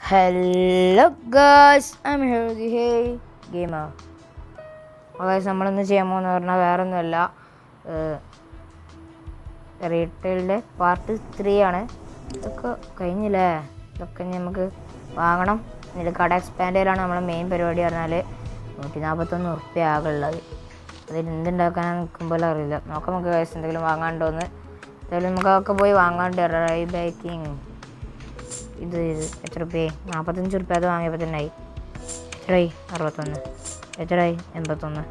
Hello guys, I am here the hey gamer. Guys, നമ്മളിന്ന് ചെയ്യാൻ പോകുന്നത് പറഞ്ഞാൽ വേറെ ഒന്നുമല്ല, റീറ്റെയിലിൻ്റെ പാർട്ട് 3 ആണ്. ഇതൊക്കെ കഴിഞ്ഞില്ലേ? ഇതൊക്കെ നമുക്ക് വാങ്ങണം. ഇതിൽ കട എക്സ്പാൻഡ് ചെയ്യലാണ് നമ്മളെ മെയിൻ പരിപാടി. പറഞ്ഞാൽ 141 ഉറുപ്പ്യ ആകുള്ളത്. അതിൽ എന്തുണ്ടാക്കാൻ നിൽക്കുമ്പോൾ അറിയില്ല. നോക്കാം നമുക്ക് ഗായ്സ് എന്തെങ്കിലും വാങ്ങാണ്ടോന്ന്. എന്തായാലും നമുക്ക് അതൊക്കെ പോയി വാങ്ങാണ്ട്. റൈ ബൈക്കിങ് ഇത് എത്ര രൂപ? 45 ഉറുപ്പ്യ. അത് വാങ്ങിയപ്പോൾ തന്നെ ആയി. എത്രയായി? 61. എത്രയായി? 81.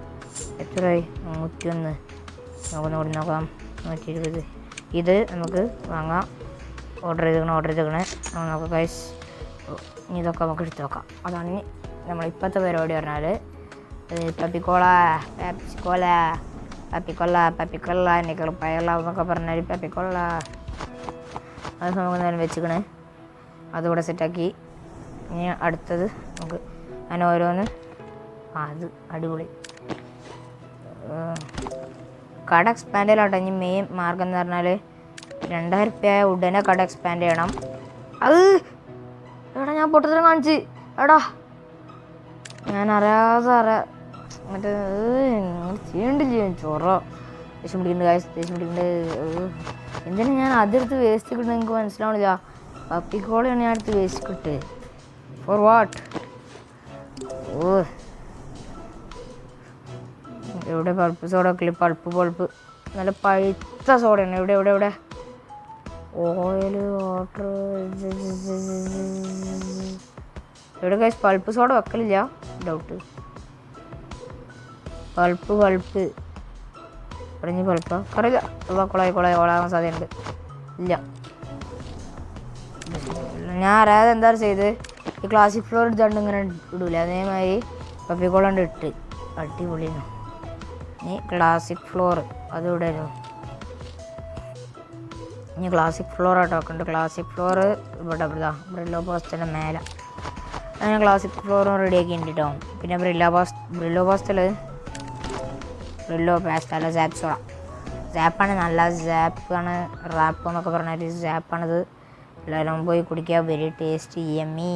എത്രയായി? 101. നോക്കാം 120. ഇത് നമുക്ക് വാങ്ങാം. ഓർഡർ ചെയ്തേക്കണേ. നോക്കാം ഗൈസ്. ഇതൊക്കെ നമുക്ക് എടുത്ത് നോക്കാം. അതാണ് നമ്മളിപ്പോഴത്തെ പരിപാടി. പറഞ്ഞാൽ പപ്പിക്കൊള്ള നിക്കളപ്പയള്ള എന്നൊക്കെ പറഞ്ഞാൽ പപ്പിക്കൊള്ള അത് നമുക്ക് നേരം വെച്ചിക്കണേ. അതുകൂടെ സെറ്റാക്കി. ഇനി അടുത്തത് നമുക്ക് അങ്ങനെ ഓരോന്ന്. അത് അടിപൊളി. കട എക്സ്പാൻഡ് ചെയ്യലാട്ടോ ഇനി മെയിൻ മാർഗം എന്ന് പറഞ്ഞാൽ. 2000 ഉറുപ്പ്യ ഉടനെ കട എക്സ്പാൻഡ് ചെയ്യണം. അത് എടാ ഞാൻ പൊട്ടത്തിലും കാണിച്ച്. എടാ ഞാൻ അറിയാതെ മറ്റേ ചെയ്യണ്ടില്ല. ചൊറ ദേഷ്യം പിടിക്കുന്നുണ്ട്. എന്തിനാ ഞാൻ അതെടുത്ത് വേസ്റ്റ് കിട്ടുന്നത് എനിക്ക് മനസ്സിലാവണില്ല. പപ്പിക്കോളയാണ് ഞാൻ അടുത്ത് വേസ്റ്റ് കിട്ട്. Four what? ഓ എവിടെ പൾപ്പ് സോഡ? പൾപ്പ് നല്ല പഴുത്ത സോഡയാണ്. എവിടെ ഓയിൽ വാട്ടർ എവിടെ ഗൈസ്? പൾപ്പ് സോഡ വെക്കലില്ല. ഡൗട്ട്. പൾപ്പ് പറഞ്ഞ് പൾപ്പാ അറിയില്ല. കൊളാകാൻ സാധ്യതയുണ്ട്. ഇല്ല, ഞാൻ അറിയാതെ എന്താ ചെയ്ത് ഈ ക്ലാസിക് ഫ്ലോർ ഇതാണ്ട് ഇങ്ങനെ ഇടൂല. അതേമാതിരി പപ്പിക്കോളണ്ട് ഇട്ട് അടിപൊളിയാണ്. ഇനി ക്ലാസിക് ഫ്ലോർ അത് ഇടായിരുന്നു. ഇനി ക്ലാസിക് ഫ്ലോർ ആട്ടോ ഒക്കെ ഉണ്ട്. ക്ലാസിക് ഫ്ലോർ ഇവിടെ ബ്രില്ലോ പാസ്തയുടെ മേലെ. അങ്ങനെ ക്ലാസിക് ഫ്ലോറും റെഡിയാക്കിയിട്ടുണ്ട് കേട്ടോ. പിന്നെ ബ്രില്ലോ പാസ്തയിൽ ബ്രില്ലോ പാസ്ത അല്ല, സാപ്പാണ്. നല്ല സാപ്പാണ്. റാപ്പ് എന്നൊക്കെ പറഞ്ഞാൽ സാപ്പാണിത്. എല്ലാവരും പോയി കുടിക്കുക. Very tasty, yummy.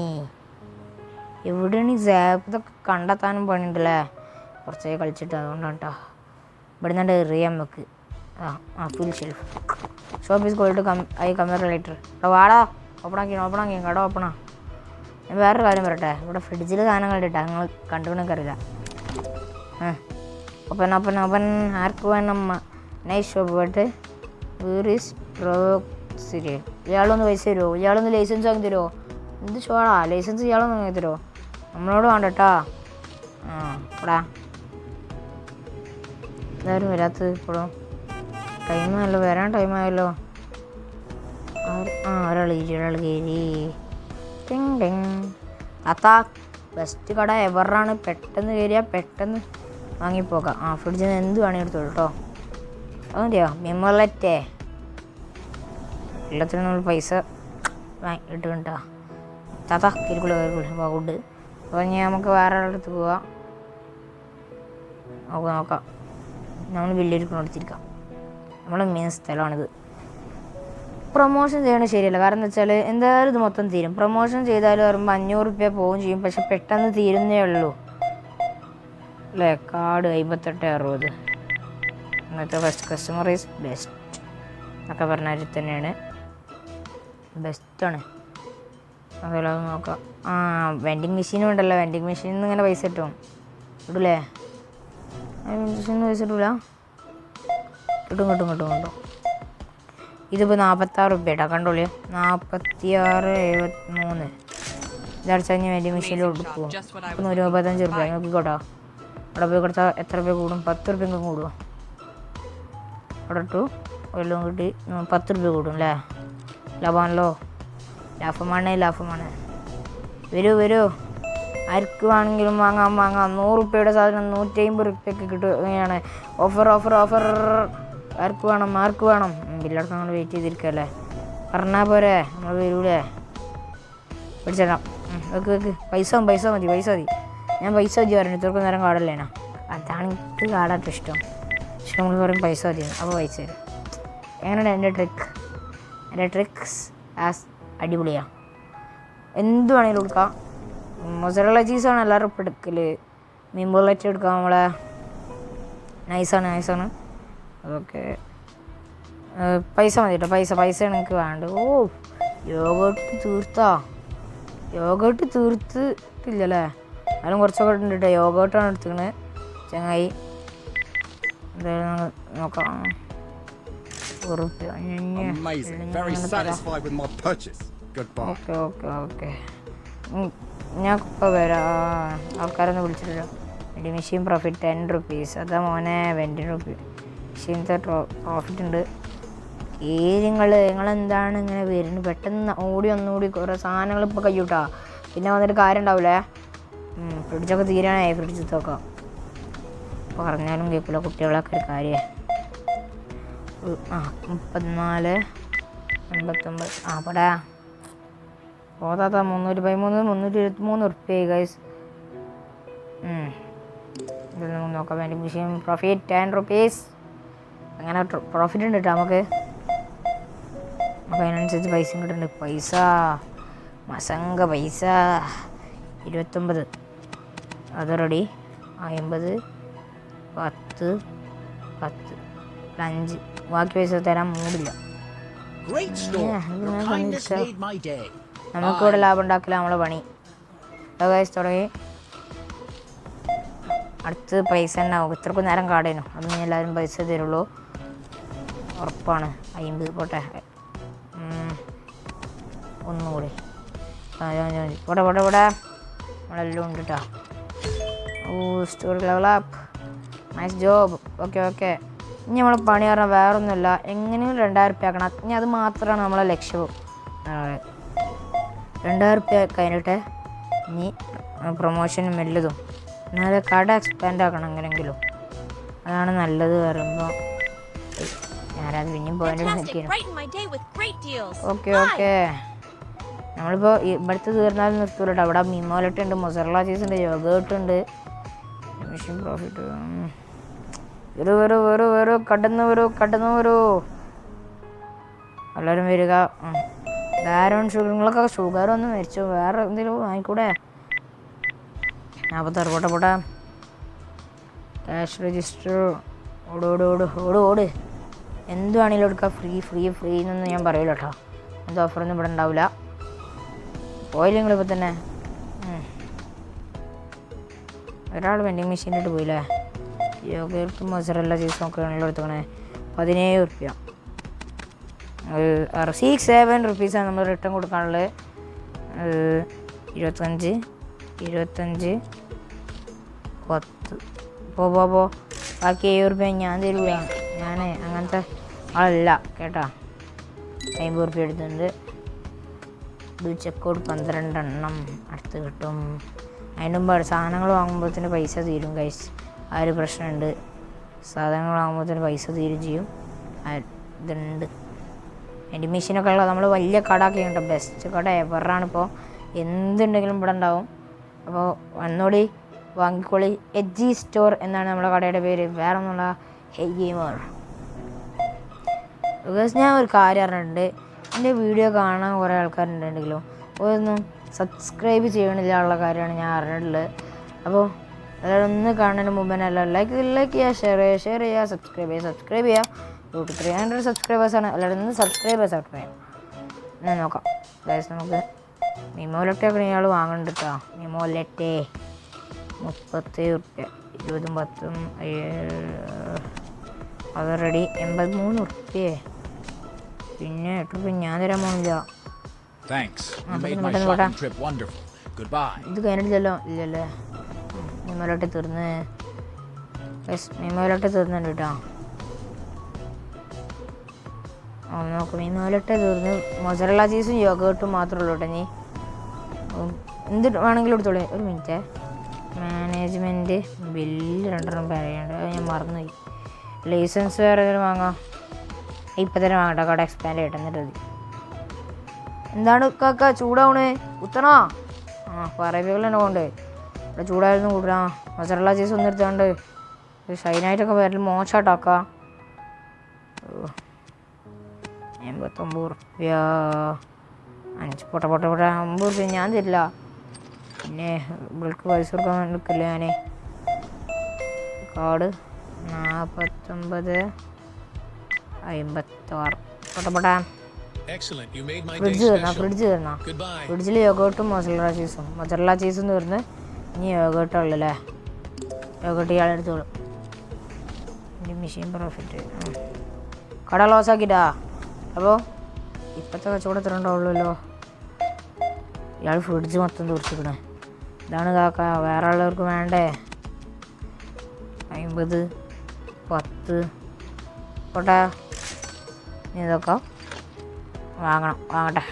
എവിടെയാണ് ഈ സാപ്പ്? ഇതൊക്കെ കണ്ടെത്താനും പണിയുണ്ടല്ലേ. കുറച്ചേ കളിച്ചിട്ട് അതുകൊണ്ടാണ് കേട്ടോ. ഇവിടെ നിന്നുണ്ട് എറിയാൻ വെക്ക്. Full shelf. Shop is gold compare later. വാടാ, ഓപ്പണാക്കി കട ഓപ്പണാ. ഞാൻ വേറൊരു കാര്യം പറയട്ടെ. ഇവിടെ ഫ്രിഡ്ജിൽ സാധനങ്ങൾ ഇട്ടാ നിങ്ങൾ കണ്ടുപിടിക്കാൻ അറിയില്ല. ഓപ്പൺ ആർക്ക് വേണം? Nice shop. പോയിട്ട് വേർ ഈസ് സിരിയൽ. ഇയാളൊന്ന് പൈസ തരുമോ? ഇയാളൊന്ന് ലൈസൻസ് വാങ്ങി തരുമോ? എന്ത് ഷോടാ ലൈസൻസ്? ഇയാളൊന്ന് വാങ്ങി തരുമോ? നമ്മളോട് വേണ്ട കേട്ടോ. ഇവിടാ എല്ലാവരും വരാത്തത് ഇപ്പോഴും. ടൈമായല്ലോ, വരാൻ ടൈമായല്ലോ. ഒരാൾ കയറി. അത്താ ബെസ്റ്റ് കട എവറാണ്. പെട്ടെന്ന് കയറിയാൽ പെട്ടെന്ന് വാങ്ങിപ്പോക്കാം. ഫ്രിഡ്ജിൽ നിന്ന് എന്ത് വേണമെങ്കിൽ എടുത്തോളൂ കേട്ടോ. അത് മതിയോ? മെമ്മോലറ്റേ എല്ലാത്തിനും നമ്മൾ പൈസ ഇട്ട് കേട്ടോ. താത്ത കിരിക്കുള്ള ഫുഡ്. അപ്പോൾ ഇനി നമുക്ക് വേറെ അടുത്ത് പോവാം. നോക്കാം. നമ്മൾ വലിയൊരുക്കൊണ്ടിരിക്കാം. നമ്മൾ മെയിൻ സ്ഥലമാണിത്. പ്രൊമോഷൻ ചെയ്യണത് ശരിയല്ല. കാരണം എന്താ വെച്ചാൽ എന്തായാലും ഇത് മൊത്തം തീരും. പ്രൊമോഷൻ ചെയ്താലും പറയുമ്പോൾ 500 ഉറുപ്പ്യ പോവുകയും ചെയ്യും. പക്ഷെ പെട്ടെന്ന് തീരുന്നേ ഉള്ളൂ അല്ലേ. കാർഡ് 5860. ഇന്നത്തെ ഫസ്റ്റ് കസ്റ്റമർ ഈസ് ബെസ്റ്റ് എന്നൊക്കെ പറഞ്ഞാൽ തന്നെയാണ്. ബെസ്റ്റാണ്. അതുപോലെ അത് നോക്കാം. വെൻഡിങ് മെഷീനും ഉണ്ടല്ലോ. വെൻഡിങ് മെഷീനിൽ നിന്ന് ഇങ്ങനെ പൈസ കിട്ടും. ഇടൂലേ? മെഷീനിൽ നിന്ന് പൈസ ഇടൂല? കിട്ടും. ഇതിപ്പോൾ 46 ഉറുപ്പ്യ കേട്ടോ. കണ്ടോളൂ, 46.73. ഇതടച്ചാൽ ഞാൻ വെൻഡിങ് മെഷീനിൽ കൊടുക്കുമോ? ഇപ്പം 135 ഉറുപ്പ്യ നോക്കിക്കോട്ടോ. അവിടെ പോയി കൊടുത്താൽ എത്ര രൂപ കൂടും? 10 ഉറുപ്പ്യ കൂടുമോ? അവിടെ ഇട്ടു എല്ലാം കിട്ടി. 10 രൂപ കൂടും അല്ലേ? ലാഭമാണല്ലോ. ലാഭമാണ്. വരൂ. ആർക്ക് വേണമെങ്കിലും വാങ്ങാം. 100 ഉറുപ്പ്യയുടെ സാധനം 150 ഉറുപ്പ്യക്ക് കിട്ടുകയാണ്. ഓഫർ. ആർക്ക് വേണം? ബില്ലടക്കം നമ്മൾ വെയിറ്റ് ചെയ്തിരിക്കുകയല്ലേ. പറഞ്ഞാൽ പോരെ, നമ്മൾ വരൂലേ? പിടിച്ചേക്കാം. വെക്ക്. പൈസ മതി. ഞാൻ പൈസ മതി പറഞ്ഞു. ഇത്രക്കും നേരം കാടല്ലേനാ. അതാണ് എനിക്ക് കാടായിട്ട് ഇഷ്ടം. പക്ഷെ നമ്മൾ പറയും പൈസ മതിയാണ്. അപ്പോൾ പൈസ തരും. എങ്ങനെയാണ് എൻ്റെ ട്രിക്സ്? ആസ് അടിപൊളിയാണ്. എന്ത് വേണമെങ്കിലും എടുക്കാം. മൊസറല്ല ചീസാണ് എല്ലാവരും ഇപ്പം എടുക്കൽ. മീൻ ബുള്ളറ്റ് എടുക്കാം നമ്മളെ. നൈസാണ് അതൊക്കെ. പൈസ മതി കേട്ടോ, പൈസയാണ് എനിക്ക് വേണ്ടത്. ഓ യോഗട്ട് തീർത്തില്ലല്ലേ, അതിലും കുറച്ചൊക്കെ ഉണ്ട് കേട്ടോ. യോഗട്ടാണ് എടുത്തിക്കണത് ചങ്ങായി. എന്തായാലും നോക്കാം. ഓക്കെ ഞാൻ ഇപ്പോൾ വരാം. ആൾക്കാരൊന്നും വിളിച്ചിട്ടില്ല. എടി മെഷീൻ പ്രോഫിറ്റ് 10 rupees. അതാ മോനെ 20 rupees മെഷീനത്തെ പ്രോഫിറ്റ് ഉണ്ട്. നിങ്ങളെന്താണ് ഇങ്ങനെ വരുന്നത്? പെട്ടെന്ന് ഒന്നുകൂടി കുറേ സാധനങ്ങൾ ഇപ്പോൾ കഴിയൂട്ടാ, പിന്നെ വന്നിട്ട് കാര്യം ഉണ്ടാവില്ലേ. ഫ്രിഡ്ജൊക്കെ തീരാനായി, ഫ്രിഡ്ജ് നോക്കാം. പറഞ്ഞാലും കേൾക്കില്ല കുട്ടികളൊക്കെ ഒരു കാര്യമേ. 34 89 പടാ പോതാത്ത 323 ഉറുപ്പ്യ ഗൈസ്. ഇതൊന്നും നോക്കാൻ വേണ്ടി മെഷീൻ പ്രോഫിറ്റ് 10 rupees. അങ്ങനെ പ്രോഫിറ്റ് ഉണ്ട് കേട്ടോ നമുക്ക്. അപ്പോൾ അതിനനുസരിച്ച് പൈസ കിട്ടുന്നുണ്ട്. പൈസ മസങ്ക പൈസ 29 അത് റെഡി. 50 10 5 ബാക്കി പൈസ തരാൻ മൂടില്ല. നമുക്കിവിടെ ലാഭം ഉണ്ടാക്കില്ല നമ്മളെ പണി. ഗൈസ് തുടങ്ങി. അടുത്ത് പൈസ ഉണ്ടാവും. ഇത്രക്കും നേരം കാടേനു, അതൊന്നും എല്ലാവരും പൈസ തരുള്ളൂ ഉറപ്പാണ്. 50 പോട്ടെ. ഒന്നുകൂടി പോട്ടെ നമ്മളെല്ലാം ഉണ്ട് കേട്ടോ. Story level up, nice job. Okay ഇനി നമ്മളെ പണി പറഞ്ഞാൽ വേറൊന്നുമില്ല, എങ്ങനെയും 2000 ഉറുപ്പ്യ ആക്കണം. ഇനി അത് മാത്രമാണ് നമ്മളെ ലക്ഷ്യവും. 2000 ഉറുപ്പ്യ കഴിഞ്ഞിട്ട് ഇനി പ്രൊമോഷനും വല്ലതും, എന്നാലും കട എക്സ്പാൻഡ് ആക്കണം എങ്ങനെയെങ്കിലും, അതാണ് നല്ലത്. പറയുമ്പോൾ ഞാനത് പിന്നെയും പോയിന്റ് നോക്കിയാണ്. ഓക്കെ നമ്മളിപ്പോൾ ഇവിടുത്തെ തീർന്നാലും നിർത്തൂല കേട്ടോ. അവിടെ മിമോലറ്റ് ഉണ്ട്, മൊസറല്ല ചീസ് ഉണ്ട്, യോഗേർട്ട് ഉണ്ട്. മെഷീൻ പ്രോഫിറ്റ് വരൂ കടന്നു വരൂ എല്ലാവരും വരിക. ധാരാളം നിങ്ങളൊക്കെ ഷുഗർ ഒന്ന് മരിച്ചു, വേറെ എന്തെങ്കിലും വാങ്ങിക്കൂടെ? 46 പോട്ടെ. ക്യാഷ് രജിസ്റ്റർ ഓട് എന്ത് വേണമെങ്കിലും എടുക്കാം. ഫ്രീ എന്നൊന്നും ഞാൻ പറയില്ല കേട്ടോ. എന്ത് ഓഫറൊന്നും ഇവിടെ ഉണ്ടാവില്ല. പോയില്ല നിങ്ങളിപ്പോൾ തന്നെ. ഒരാൾ വെൻഡിങ് മെഷീനിട്ട് പോയില്ലേ. യോഗേർട്ട് മൊസറല്ല ചീസ് നോക്കുകയാണല്ലോ എടുത്തോണേ. 17 ഉറുപ്പ്യ. 7 rupees നമ്മൾ റിട്ടേൺ കൊടുക്കാനുള്ളത്. 25 10 പോ ബാക്കി 7 ഉറുപ്പ്യ ഞാൻ തരില്ല. ഞാൻ അങ്ങനത്തെ ആളല്ല കേട്ടോ. 50 ഉറുപ്പ്യ എടുത്തിട്ടുണ്ട്. ചെക്കൗട്ട് 12 എണ്ണം അടുത്ത് കിട്ടും. അതിന് മുമ്പ് സാധനങ്ങൾ വാങ്ങുമ്പോഴത്തേന് പൈസ തീരും ഗൈസ്. ആ ഒരു പ്രശ്നമുണ്ട്. സാധനങ്ങൾ വാങ്ങുമ്പോഴത്തേന് പൈസ തീരും ചെയ്യും. ഇതുണ്ട് എൻ്റെ മെഷീനൊക്കെ ഉള്ളത്. നമ്മൾ വലിയ കട ആക്കിയിട്ടുണ്ട്, ബെസ്റ്റ് കട എവറാണിപ്പോൾ. എന്തുണ്ടെങ്കിലും ഇവിടെ ഉണ്ടാവും. അപ്പോൾ ഒന്നുകൂടി വാങ്ങിക്കോളി. എഡ്ജി സ്റ്റോർ എന്നാണ് നമ്മുടെ കടയുടെ പേര്. വേറെ ഒന്നുള്ള ഹേ ഗെയിമർ. ബിക്കോസ് ഞാൻ ഒരു കാര്യം അറിഞ്ഞിട്ടുണ്ട്, എൻ്റെ വീഡിയോ കാണാൻ കുറേ ആൾക്കാരുണ്ടെങ്കിലും ഒന്നും സബ്സ്ക്രൈബ് ചെയ്യണില്ല ഉള്ള കാര്യമാണ് ഞാൻ അറിഞ്ഞിട്ടുള്ളത്. അപ്പോൾ അതൊന്ന് കാണുന്നതിന് മുമ്പ് തന്നെ എല്ലാം ലൈക്ക് ചെയ്യുക, ഷെയർ ചെയ്യുക, സബ്സ്ക്രൈബ് ചെയ്യുക. 300 സബ്സ്ക്രൈബേഴ്സാണ്. എല്ലാവരും ഒന്ന് സബ്സ്ക്രൈബേഴ്സ് ആയിട്ട് വേണം. ഞാൻ നോക്കാം ഗൈസ്. നമുക്ക് മിമോലറ്റ് ഒക്കെ ഇയാൾ വാങ്ങുന്നുണ്ട് കേട്ടോ. മിമോലറ്റ് 30 ഉറുപ്പ്യ. 20 10 അത് റെഡി. 83 ഉറുപ്പ്യേ. പിന്നെ 8 ഉറുപ്പ്യ ഞാൻ തരാൻ പോണില്ല. ഇത് കഴിഞ്ഞിട്ടില്ലല്ലോ. ഇല്ലല്ലേ. മിമോലറ്റ് തീർന്നുണ്ട് കേട്ടോ. നോക്ക് മിമോലറ്റ് തീർന്ന്. മൊസറല്ല ചീസും യോഗേർട്ടും മാത്രമേ ഉള്ളൂ കേട്ടോ. നീ എന്ത് വേണമെങ്കിലും എടുത്തോളൂ. ഒരു മിനിറ്റ്. മാനേജ്മെൻറ്റ് ബില്ല് 2 പറയാണ്ട്, അത് ഞാൻ മറന്നുപോയി. ലൈസൻസ് വേറെ ഏതെങ്കിലും വാങ്ങാം. ഇപ്പം തന്നെ വാങ്ങട്ടെ, കട എക്സ്പാൻഡ് ചെയ്യട്ടെ എന്നിട്ട് മതി. എന്താണ് കാക്ക ചൂടാവണേ? കുത്തണോ? പറയപ്പികൾ തന്നെ കൊണ്ട് ഇവിടെ ചൂടായിരുന്നു കൂട്ടാ. മൊസറല്ല ചീസ് ഒന്നും എടുത്തോണ്ട് ഷൈനായിട്ടൊക്കെ വരൽ മോശമായിട്ടാക്കാം. 89 ഉറുപ്പ്യ. 5 പോട്ടെ 50 റുപ്യ ഞാൻ തരില്ല. പിന്നെ ഇവൾക്ക് പൈസ കൊടുക്കാൻ നിൽക്കില്ല ഞാൻ. കാർഡ് 49 56 പോട്ടെ. ഫ്രിഡ്ജ് തീർന്നാ? ഫ്രിഡ്ജിൽ യോഗോട്ടും മൊസറല്ല ചീസും തീർന്ന് ഇനി യോഗോട്ടുള്ളല്ലേ. യോഗോട്ട് ഇയാളെടുത്തോളും. എൻ്റെ മെഷീൻ പ്രോഫിറ്റ് കട ലോസ് ആക്കിട്ടാ. അപ്പോൾ ഇപ്പോഴത്തെ കച്ചവടം എത്ര ഉണ്ടാവുള്ളൂല്ലോ. ഇയാൾ ഫ്രിഡ്ജ് മൊത്തം തീർച്ചിക്കണേ. ഇതാണ് കാക്ക. വേറെ ഉള്ളവർക്ക് വേണ്ടേ? 50 10 പോട്ടെ. ഇനി ഇതൊക്കെ വാങ്ങട്ടെ.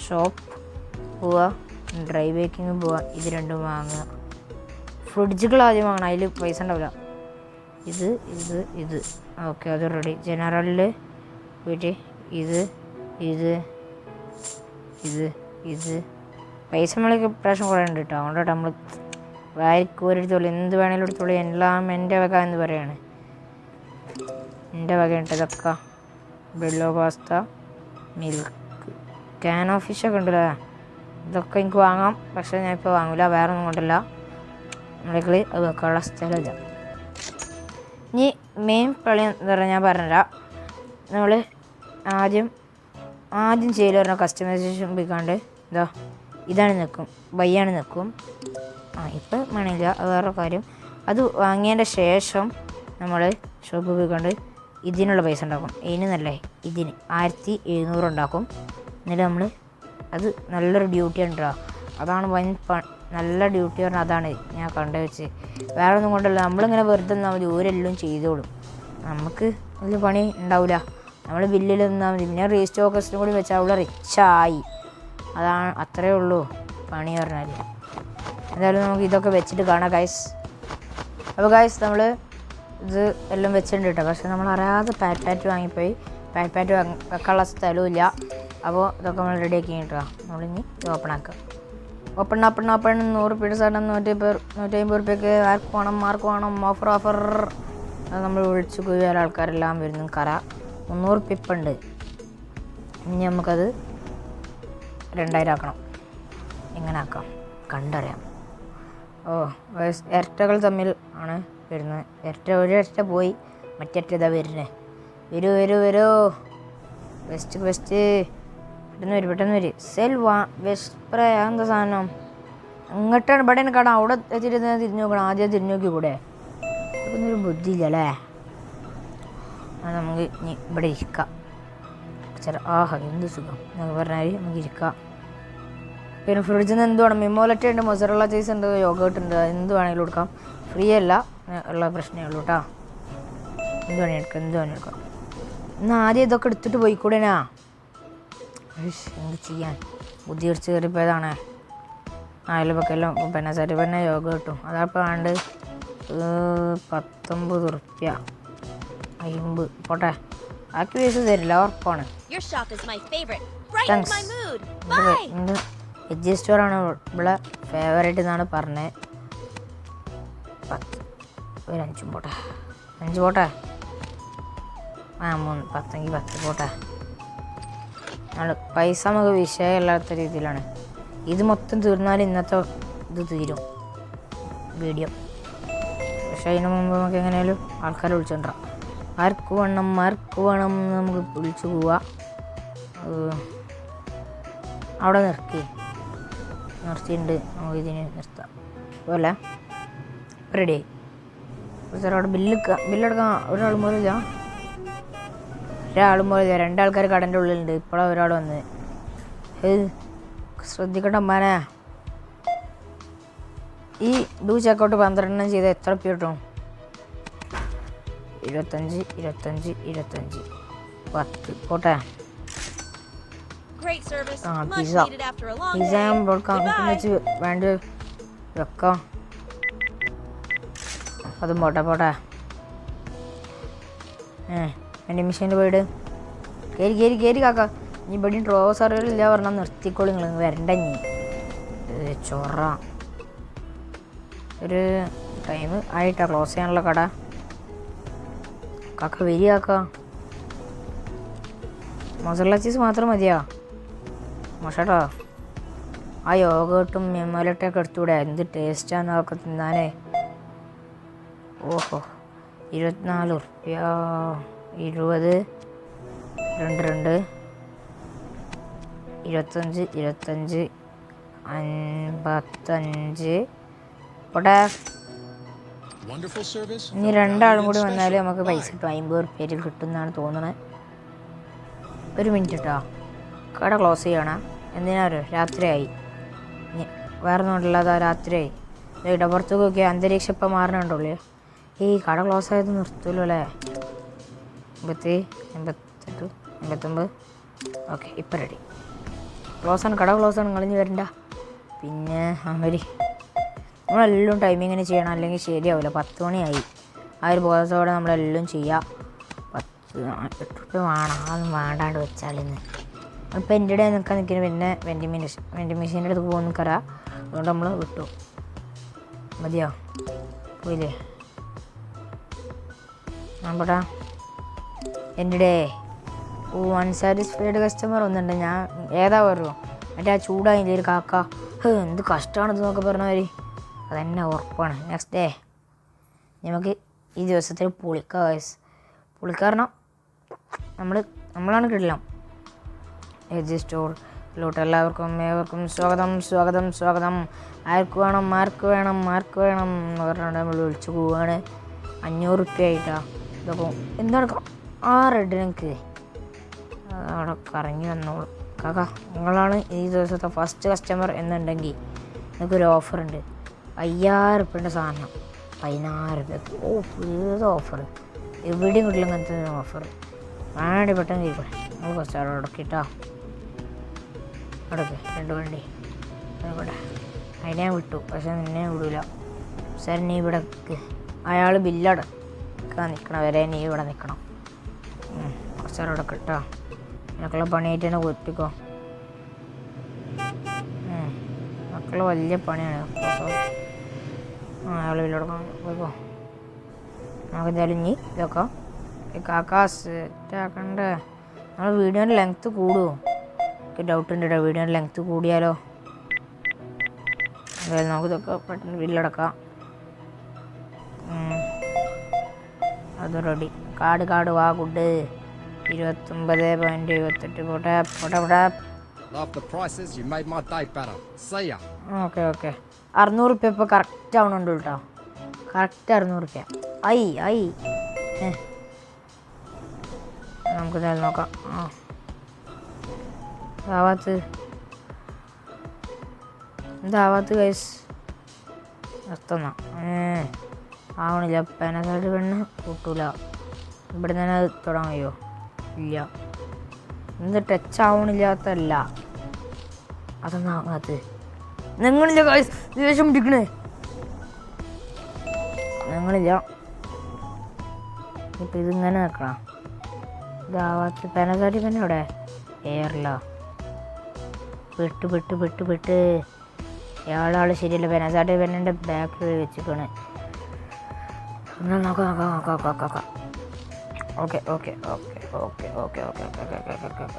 ഷോപ്പ് പോവുക, ഡ്രൈ ബേക്കിങ് പോവുക. ഇത് രണ്ടും വാങ്ങുക. ഫ്രിഡ്ജുകൾ ആദ്യം വാങ്ങണം, അതിൽ പൈസ ഉണ്ടാവില്ല. ഇത് ഓക്കെ, അത് റെഡി. ജനറലിൽ പോയിട്ട് ഇത് പൈസ നമ്മൾക്ക് ഇപ്രാവശ്യം കുറേ ഉണ്ട് കേട്ടോ. അതുകൊണ്ടാണ് നമ്മൾ വാരിക്കോരെടുത്തോളൂ, എന്ത് വേണേലും എടുത്തോളൂ. എല്ലാം എൻ്റെ വക എന്ന് പറയാണ്. എൻ്റെ വക ഉണ്ട് ഇതൊക്കെ. ബെല്ലോ പാസ്ത, മിൽക്ക്, ക്യാൻ ഓഫ് ഫിഷൊക്കെ ഉണ്ടല്ലോ. ഇതൊക്കെ എനിക്ക് വാങ്ങാം, പക്ഷേ ഞാൻ ഇപ്പോൾ വാങ്ങില്ല. വേറെ ഒന്നും കൊണ്ടല്ല, നമ്മളേക്കളി അത് വെക്കാനുള്ള സ്ഥലമില്ല. ഇനി മെയിൻ കളി എന്താ പറയുക ഞാൻ പറഞ്ഞുതരാം. നമ്മൾ ആദ്യം ചെയ്യൽ പറഞ്ഞാൽ കസ്റ്റമൈസേഷൻ പോയിക്കാണ്ട് ഇതാണ് നിൽക്കും, ബയ്യാണ് നിൽക്കും. ഇപ്പം വേണമെങ്കിൽ അത് വേറെ കാര്യം. അത് വാങ്ങിയതിൻ്റെ ശേഷം നമ്മൾ ഷോപ്പിൽ പോയിക്കൊണ്ട് ഇതിനുള്ള പൈസ ഉണ്ടാക്കും. ഇതിനല്ലേ ഇതിന് 1700 ഉണ്ടാക്കും. എന്നിട്ട് നമ്മൾ അത് നല്ലൊരു ഡ്യൂട്ടി ഉണ്ടോ, അതാണ് നല്ല ഡ്യൂട്ടി പറഞ്ഞാൽ അതാണ് ഞാൻ കണ്ടു വെച്ച്. വേറെ ഒന്നും കൊണ്ടല്ല, നമ്മളിങ്ങനെ വെറുതെ നിന്നാൽ മതി, ഓരെല്ലാം ചെയ്തോളും. നമുക്ക് വലിയ പണി ഉണ്ടാവില്ല. നമ്മൾ ബില്ലിൽ നിന്നാൽ മതി. പിന്നെ റീസ്റ്റോക്കസ്റ്റും കൂടി വെച്ചാൽ അവൾ റിച്ചായി. അതാണ്, അത്രയേ ഉള്ളൂ പണി പറഞ്ഞാൽ. എന്തായാലും നമുക്ക് ഇതൊക്കെ വെച്ചിട്ട് കാണാം ഗൈസ്. അപ്പോൾ ഗൈസ് നമ്മൾ ഇത് എല്ലാം വെച്ചിട്ടുണ്ട് കേട്ടോ. പക്ഷെ നമ്മൾ അറിയാതെ പാറ്റ് വാങ്ങിപ്പോയി. പാറ്റ് വെക്കാനുള്ള സ്ഥലവും ഇല്ല. അപ്പോൾ ഇതൊക്കെ നമ്മൾ റെഡിയാക്കി കേട്ടോ. നമ്മളിനി ഇത് ഓപ്പൺ 100 രൂപയുടെ സാധനം 150 രൂപയ്ക്ക് മാർക്ക് വേണം ഓഫർ. അത് നമ്മൾ വിളിച്ച് പോയി വേറെ ആൾക്കാരെല്ലാം വരുന്നു. 300 രൂപ ഇപ്പം ഉണ്ട്. ഇനി നമുക്കത് 2000 ആക്കണം. എങ്ങനെ ആക്കാം കണ്ടറിയാം. ഇരട്ടകൾ തമ്മിൽ ആണ് വരുന്നത്. ഒരു ഇരട്ട പോയി, മറ്റേ ഇതാ വരുന്നത്. വരൂ വെസ്റ്റ് പെട്ടെന്ന് വരും. വെസ്റ്റ് സ്പ്രേ എന്താ സാധനം? അങ്ങോട്ടാണ് ഇവിടെ കാണാം. അവിടെ എത്തിയിട്ട് തിരിഞ്ഞു നോക്കണം. ആദ്യം തിരിഞ്ഞു നോക്കി കൂടെ. അതൊന്നും ഒരു ബുദ്ധിയില്ല അല്ലേ. നമുക്ക് ഇനി ഇവിടെ ഇരിക്കാം. എന്ത് സുഖം എന്നൊക്കെ പറഞ്ഞാൽ നമുക്ക് ഇരിക്കാം. പിന്നെ ഫ്രിഡ്ജിൽ നിന്ന് എന്ത് വേണം? മിമോലറ്റ ഉണ്ട്, മൊസറല്ല ചീസ് ഉണ്ട്, യോഗേർട്ട് ഉണ്ട്. എന്ത് വേണമെങ്കിലും എടുക്കാം. ഫ്രീ അല്ല ഉള്ള പ്രശ്നമേ ഉള്ളൂ കേട്ടോ. എന്ത് വേണമെങ്കിൽ എടുക്കാം. ഇന്ന് ആദ്യം ഇതൊക്കെ എടുത്തിട്ട് പോയിക്കൂടെനാ. എന്ത് ചെയ്യാൻ, ബുദ്ധി അടിച്ച് കയറിപ്പോയതാണ്. അതിലൊക്കെല്ലാം പിന്നെ സരി പിന്നെ യോഗ കിട്ടും. അതപ്പോൾ വേണ്ട 19 റുപ്യ 50 പോട്ടെ. ബാക്കി പൈസ തരില്ല, ഉറപ്പാണ്. വെജ് സ്റ്റോറാണ് ഇവിടെ ഫേവറേറ്റ് എന്നാണ് പറഞ്ഞത്. 5 പോട്ടെ. 5 പോട്ടെ. 3 10 പോട്ടെ. പൈസ നമുക്ക് വിഷയമല്ലാത്ത രീതിയിലാണ്. ഇത് മൊത്തം തീർന്നാൽ ഇന്നത്തെ ഇത് തീരും വീഡിയോ. പക്ഷേ അതിന് മുമ്പ് നമുക്ക് എങ്ങനെയാലും ആൾക്കാരെ വിളിച്ചോണ്ടാം. ആർക്ക് വേണം എന്ന് നമുക്ക് വിളിച്ചു പോവാം. അവിടെ നിർത്തിയിട്ടുണ്ട്. നമുക്ക് ഇതിന് നിർത്താം പോലെ. റെഡി. സാർ അവിടെ ബില്ലെടുക്കാൻ ഒരാളും പോലില്ല. 2 ആൾക്കാർ കടൻ്റെ ഉള്ളിലുണ്ട്. ഇപ്പോഴാണ് ഒരാൾ വന്നത്. ശ്രദ്ധിക്കട്ടെ അമ്മാനെ. ഈ ചെക്കൗട്ട് 12 ചെയ്ത് എത്ര രൂപ കിട്ടും? 25 10 പോട്ടെ. പിസ്സ ഞാൻ വെച്ച് വേണ്ടി വെക്കാം. അതും പോട്ടെ. എൻ്റെ മെഷീൻ്റെ പോയിട്ട് കയറി കാക്ക. ഇനി ഇവിടെ ട്രോസ് അറിയില്ല പറഞ്ഞാൽ നിർത്തിക്കോളി. നിങ്ങൾ വരണ്ട. ഇനി ചൊറ ഒരു ടൈം ആയിട്ടാ ക്ലോസ് ചെയ്യാനുള്ള കട. കാക്ക വരി കാക്ക. മൊസറല്ല ചീസ് മാത്രം മതിയാ? മോശട്ടോ. ആ യോഗട്ടും മെമ്മലട്ടൊക്കെ എടുത്തൂടെ? എന്ത് ടേസ്റ്റാന്നൊക്കെ തിന്നാനേ. ഓഹോ, 24 ഉറുപ്പ്യ. 20 22 25 55 പോട്ടെ. ഇനി 2 ആളും കൂടി വന്നാൽ നമുക്ക് പൈസ കിട്ടും. 50 ഉറുപ്പ്യ കിട്ടും എന്നാണ് തോന്നുന്നത്. 1 മിനിറ്റ് കേട്ടോ, കട ക്ലോസ് ചെയ്യണം. എന്തിനാ രാത്രിയായി. വേറെ ഒന്നുമില്ലാതെ രാത്രിയായി. ഇടപ്പുറത്തൊക്കെ അന്തരീക്ഷം ഇപ്പം മാറണുണ്ടല്ലേ. ഈ കട ക്ലോസ് ആയത് നിർത്തുമല്ലോ അല്ലേ. 80 88 89. ഓക്കെ, ഇപ്പം റെഡി. ക്ലോസാണ്, കട ക്ലോസാണ്. നിങ്ങളിഞ്ഞ് വരണ്ട. പിന്നെ വരി. നമ്മളെല്ലാം ടൈമിങ്ങിന് ചെയ്യണം, അല്ലെങ്കിൽ ശരിയാവില്ല. 10 മണിയായി. ആ ഒരു ബോധത്തോടെ നമ്മളെല്ലാം ചെയ്യാം. 8 ഉറുപ്പ്യ വേണം. അതൊന്നും വേണ്ടാണ്ട് വെച്ചാലിന്ന്. ഇപ്പം എൻ്റെ ഇടയിൽ നിൽക്കാൻ നിൽക്കുന്നത്. പിന്നെ വെൻഡിങ് മെഷീൻ്റെ അടുത്ത് പോകുന്ന നിൽക്കറ. അതുകൊണ്ട് നമ്മൾ വിട്ടു. മതിയോ? പോയില്ലേ? നമ്മടാ എൻ്റെ ഇടേ അൺസാറ്റിസ്ഫൈഡ് കസ്റ്റമർ ഒന്നുണ്ട്. ഞാൻ ഏതാ പറയുമോ? മറ്റേ ആ ചൂടായില്ലേ ഒരു കാക്ക. എന്ത് കഷ്ടമാണ് ഇതെന്നൊക്കെ പറഞ്ഞവർ. അതെന്നെ ഉറപ്പാണ്. നെക്സ്റ്റ് ഡേ നമുക്ക് ഈ ദിവസത്തിൽ പൊളിക്കാം ഗൈസ്. പൊളിക്കാരണം നമ്മളാണ് കിടലാം. എജ് സ്റ്റോറിലോട്ട് ഏവർക്കും സ്വാഗതം. ആർക്ക് വേണം എന്ന് പറഞ്ഞാൽ നമ്മൾ വിളിച്ചു പോവുകയാണ്. 500 ഉറുപ്പ്യ ആയിട്ടാണ് ഇതൊക്കെ. എന്താണ് ആ റെഡ് എനിക്ക് അവിടെ കറങ്ങി വന്നോളൂ. കാക്ക, നിങ്ങളാണ് ഈ ദിവസത്തെ ഫസ്റ്റ് കസ്റ്റമർ എന്നുണ്ടെങ്കിൽ നിങ്ങൾക്കൊരു ഓഫറുണ്ട്. 5000 ഉറുപ്പ്യൻ്റെ സാധനം 16 രൂപയ്ക്ക്. ഏത് ഓഫർ? എവിടെയും കിട്ടില്ല അങ്ങനത്തെ ഓഫർ. വേണ്ടി പെട്ടെന്ന് കേൾക്കണേ. നമ്മൾ കുറച്ച് അവിടെ അടക്കിട്ടോ. അടക്ക് 2 വണ്ടി ഇവിടെ. അതിനെ വിട്ടു, പക്ഷെ നിന്നെ വിടൂല. സാർ നീ ഇവിടെ അയാൾ ബില്ലടക്കാൻ നിൽക്കണവരെ നീ ഇവിടെ നിൽക്കണം. കുറച്ച് അവിടെ കിട്ടോ. മക്കളെ പണിയായിട്ട് തന്നെ കൊത്തിക്കോ. മക്കള് വലിയ പണിയാണ്. അയാൾ ബില്ലടക്കാൻ പോയിക്കോ. നമുക്ക് എന്തായാലും ഇനി ഇതൊക്കെ കാക്കാ സെറ്റാക്കണ്ടേ. നമ്മൾ വീഡിയോൻ്റെ ലെങ്ത്ത് കൂടുമോ? എനിക്ക് ഡൗട്ട് ഉണ്ട് കേട്ടോ. വീഡിയോൻ്റെ ലെങ്ത്ത് കൂടിയാലോ? എന്തായാലും നമുക്കിതൊക്കെ പെട്ടെന്ന് ബില്ലടക്കാം. അത് റെഡി. കാർഡ് വാ ഗുഡ്. 29.28 പോട്ടെ. ഓക്കെ 600 ഉറുപ്പ്യ ഇപ്പോൾ കറക്റ്റ് ആവണുണ്ട് കേട്ടോ. കറക്റ്റ് 600 ഉറുപ്പ്യ. ഐ നമുക്ക് എന്തായാലും നോക്കാം. എന്താവാത്ത് ഗൈസ് നിർത്തുന്ന ആവണില്ല. പെനസൈഡ് പെണ്ണ് കൂട്ടൂല. ഇവിടെ തന്നെ അത് തൊടാൻ കഴിയുമോ? ഇല്ല. എന്ത് ടച്ച് ആവണില്ലാത്തല്ല. അതൊന്നും ആകാത്ത നിങ്ങളില്ല ഗൈസ്. ദേഷ്യം പിടിക്കണേ നിങ്ങളില്ല. ഇപ്പം ഇതിങ്ങനെ നിൽക്കണം. ഇതാവാത്ത പെനസൈഡ് പെണ്ണ് ഇവിടെ എയറില്ല. പെട്ട് ഏഴാൾ ശരിയല്ല. പെനസാട്ടി പെണ്ണിൻ്റെ ബാക്കിൽ വെച്ചിട്ടാണ്. നോക്കാം. ഓക്കെ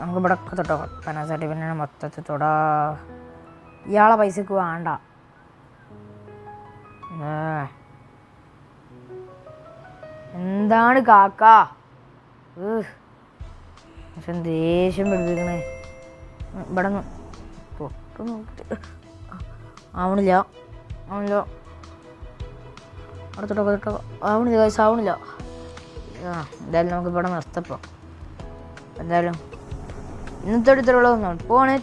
നമുക്ക് ഇവിടെ തൊട്ടോ. പെനസാട്ടി പെണ്ണിനെ മൊത്തത്തിൽ തൊടാ. ഇയാളെ പൈസക്ക് വേണ്ട. എന്താണ് കാക്ക? പക്ഷെ ദേഷ്യം പിടിപ്പിക്കണേ. ഇവിടെ നിന്ന് തൊട്ട് നോക്കിട്ട് ആവണില്ല. അവിടെ തൊട്ടോ. ആവണില്ല ഗൈസ്, ആവണില്ല. എന്തായാലും നമുക്ക് ഇവിടെ നിർത്തപ്പോൾ. എന്തായാലും ഇന്നത്തെ അടുത്തുള്ള പോണേ.